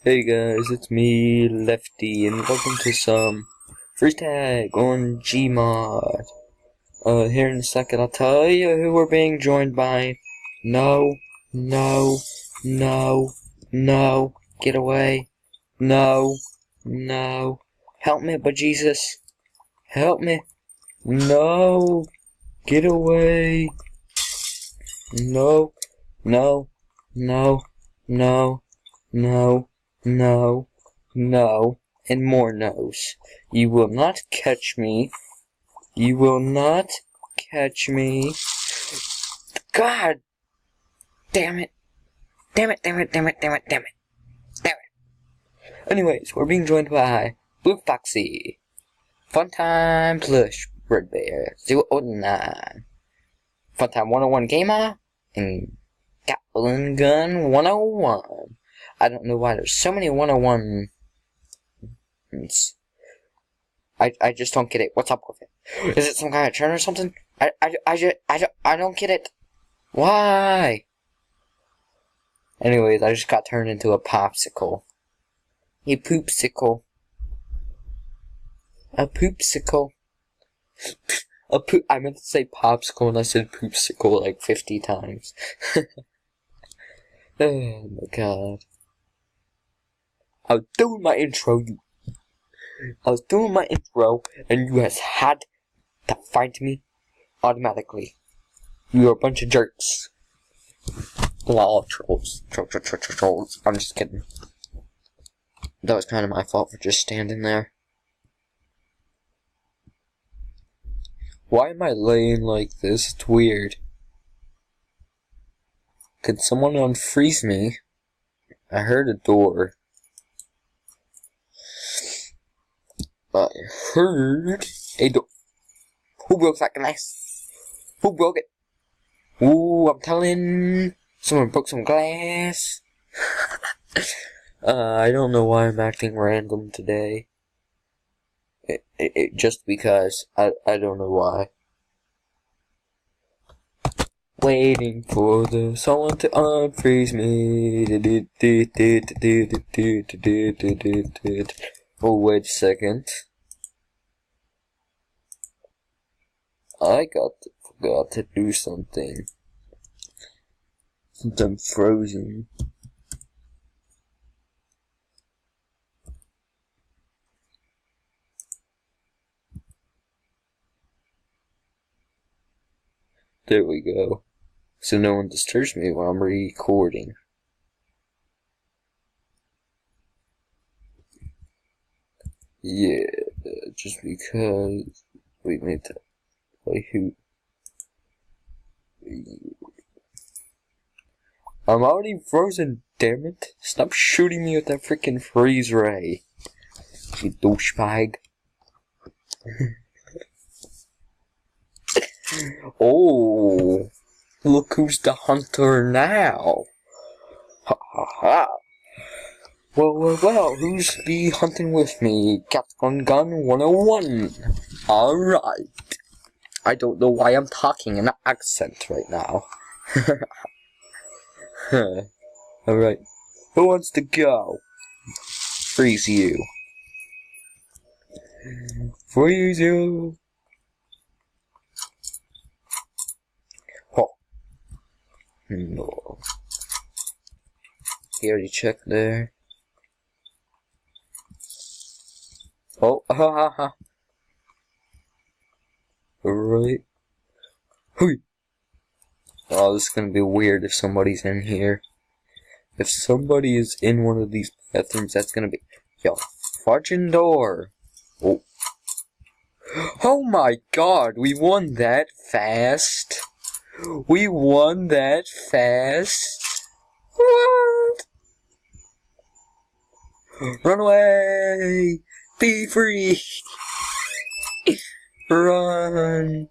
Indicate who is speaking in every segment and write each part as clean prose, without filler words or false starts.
Speaker 1: Hey guys, it's me, Lefty, and welcome to some freeze tag on gmod. Here in a second I'll tell you who we're being joined by. No, no, no, no, get away. No, no, help me, but Jesus, help me. No, get away. No, no, no, no, no. No, no, and more no's. You will not catch me. You will not catch me. God! Damn it. Damn it, damn it, damn it, damn it, damn it. Damn it. Anyways, we're being joined by Blue Foxy, Funtime Plush, Red Bear, 009, Funtime 101 Gamer, and Gatling Gun 101. I don't know why there's so many 101. I just don't get it. What's up with it? Is it some kind of churn or something? I don't get it. Why? Anyways, I just got turned into a popsicle. A poopsicle. A poopsicle. I meant to say popsicle and I said poopsicle like 50 times. Oh my god. I was doing my intro, and you guys had to find me automatically. You are a bunch of jerks. Lol, trolls. Trolls. I'm just kidding. That was kind of my fault for just standing there. Why am I laying like this? It's weird. Could someone unfreeze me? I heard a door. I heard a door. Who broke that glass? Who broke it? Ooh, I'm telling. Someone broke some glass. I don't know why I'm acting random today. Just because. I don't know why. Waiting for the someone to unfreeze me. Oh, wait a second. I forgot to do something. Since I'm frozen. There we go. So no one disturbs me while I'm recording. Yeah, just because we made that play hoot. I'm already frozen, damn it. Stop shooting me with that freaking freeze ray. You douchebag. Oh, look who's the hunter now. Ha ha ha. Well, who's be hunting with me? Gatling Gun 101. Alright. I don't know why I'm talking in an accent right now. Alright. Who wants to go? Freeze you. Freeze you. Oh. No. He already checked there. Oh, ha ha ha. Alright. Hey. Oh, this is gonna be weird if somebody's in here. If somebody is in one of these bathrooms, that's gonna be... Yo, fudging door. Oh. Oh my god, we won that fast. We won that fast. What? Run away! Be free! Run!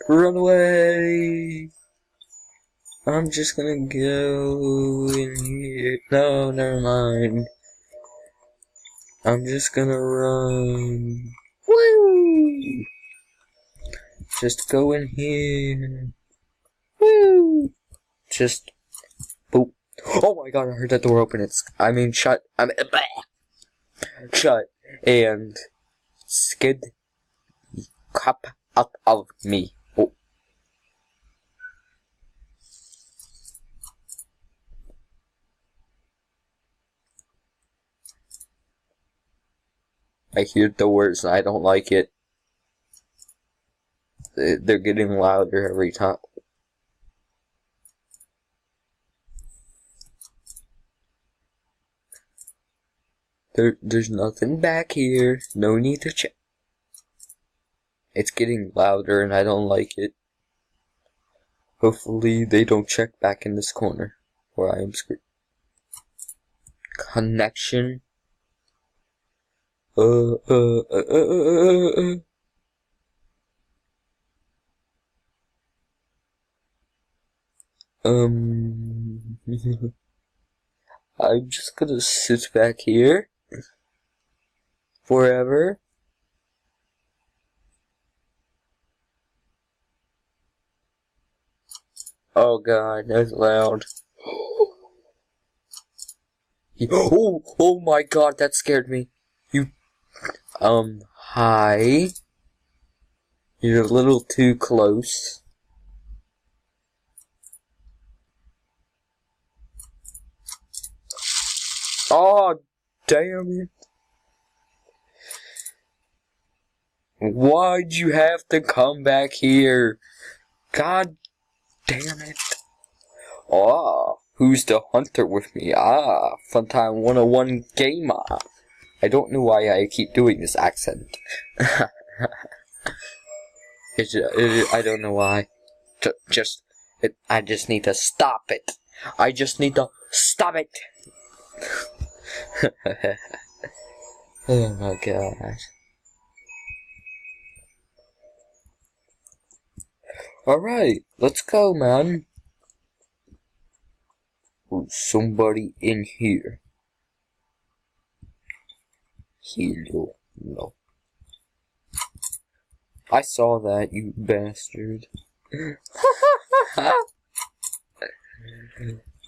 Speaker 1: Run away! I'm just gonna go in here. No, never mind. I'm just gonna run. Woo! Just go in here. Woo! Just boop. Oh my god, I heard that door open. Shut. Shut. And scared the crap out of me. Oh. I hear doors and I don't like it. They're getting louder every time. There's nothing back here. No need to check. It's getting louder and I don't like it. Hopefully they don't check back in this corner where I am screwed. Connection. I'm just gonna sit back here forever. Oh god, that's loud. Oh my god, that scared me. Hi. You're a little too close. Oh, damn it. Why'd you have to come back here? God damn it. Oh, who's the hunter with me? Funtime 101 gamer. I don't know why I keep doing this accent. I don't know why. I just need to stop it. I just need to stop it. Oh my gosh. Alright, let's go, man. There's somebody in here. Hello. No. I saw that, you bastard.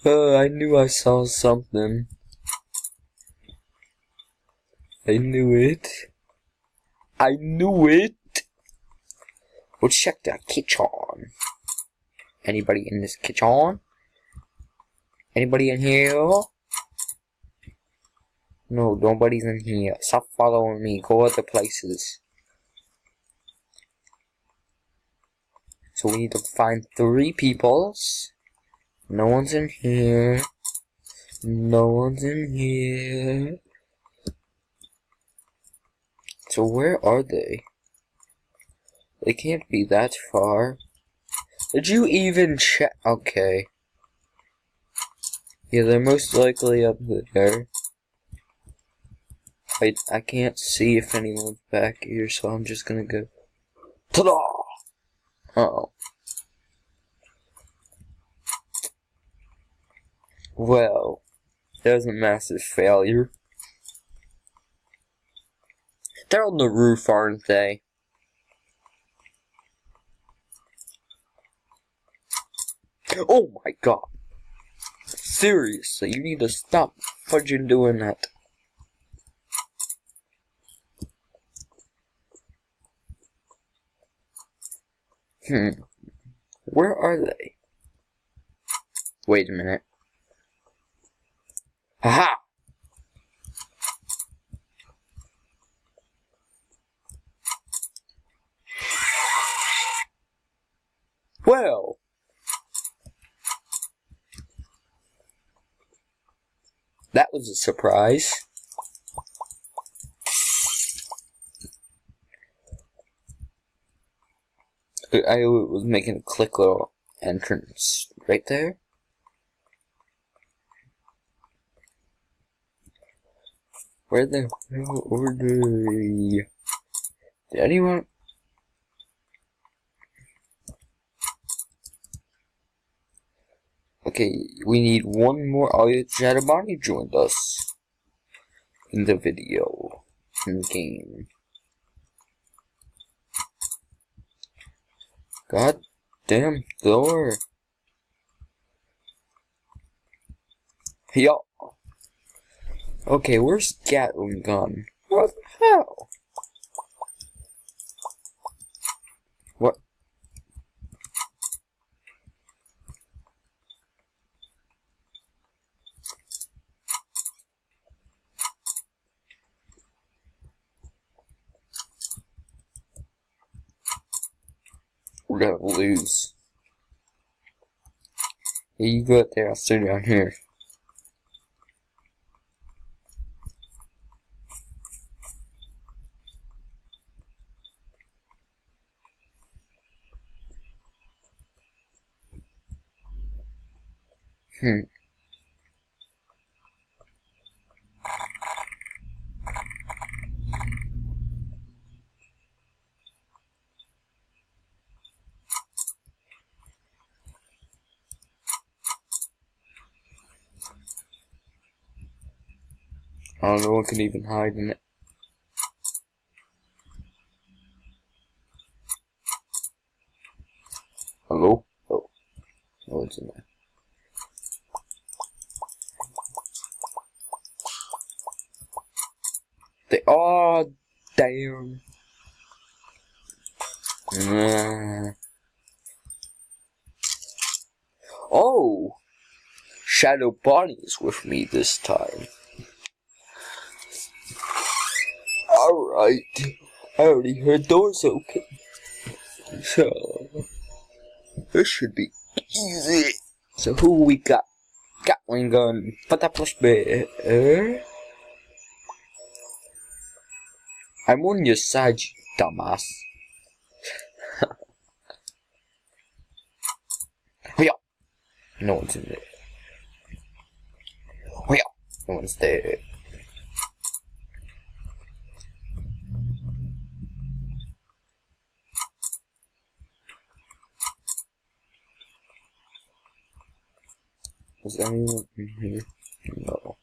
Speaker 1: I knew I saw something. I knew it. I knew it! Let's check the kitchen. Anybody in this kitchen? Anybody in here? No, nobody's in here. Stop following me. Go other places. So we need to find 3 peoples. No one's in here. No one's in here. So where are they? They can't be that far. Did you even check? Okay. Yeah, they're most likely up there. I can't see if anyone's back here, so I'm just gonna go. Ta-da! Uh-oh. Well, that was a massive failure. They're on the roof, aren't they? Oh my god. Seriously, you need to stop fudging doing that. Where are they? Wait a minute. Haha! Well. That was a surprise. I was making a quick little entrance right there. Where the hell are they? Did anyone? Okay, we need one more. Oh, yeah, Shadowbody joined us in the video, in the game. God damn door. Yo. Okay, where's Gatling gun? What the hell? What? We're gonna lose. Yeah, you go up there, I'll stay down here. I don't know, no one can even hide in it. Hello? Oh, no one's in there. They are damn. Oh, Shadow Bonnie's with me this time. Alright, I already heard doors open, so this should be easy. So who we got? Gatling gun, patapos bear. I'm on your side, you dumbass. Oh yeah, no one's in there. Oh yeah, no one's there. Is anyone in here? No.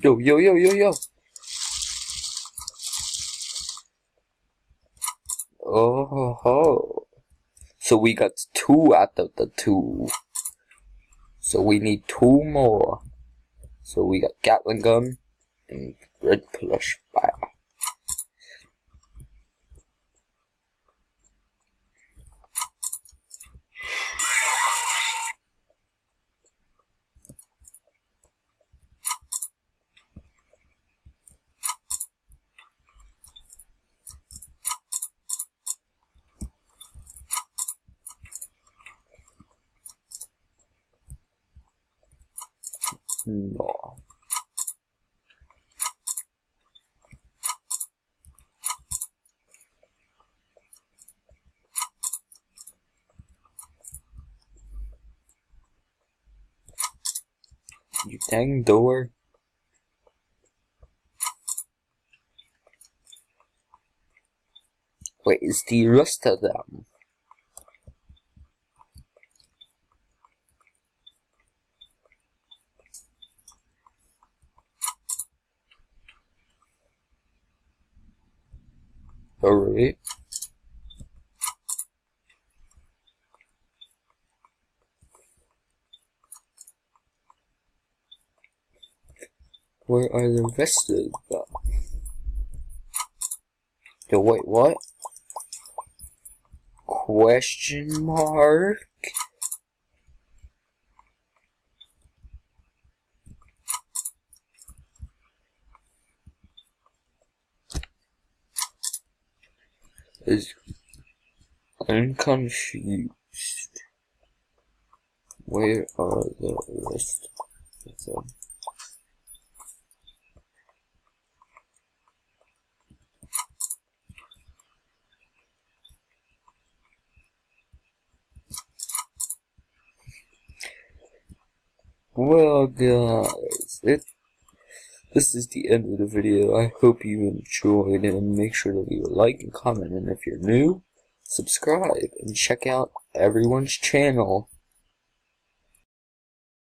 Speaker 1: Yo, yo, yo, yo, yo. Oh ho. So we got 2 out of the 2. So we need 2 more. So we got Gatling gun and red plush fire. No. You dang door. Wait, is the rest of them? Alright. Where are the rest of them? Yo, wait, what? Question mark? I'm confused. Where are the rest of them? Well, guys, this is the end of the video. I hope you enjoyed, and make sure to leave a like and comment. And if you're new, subscribe and check out everyone's channel.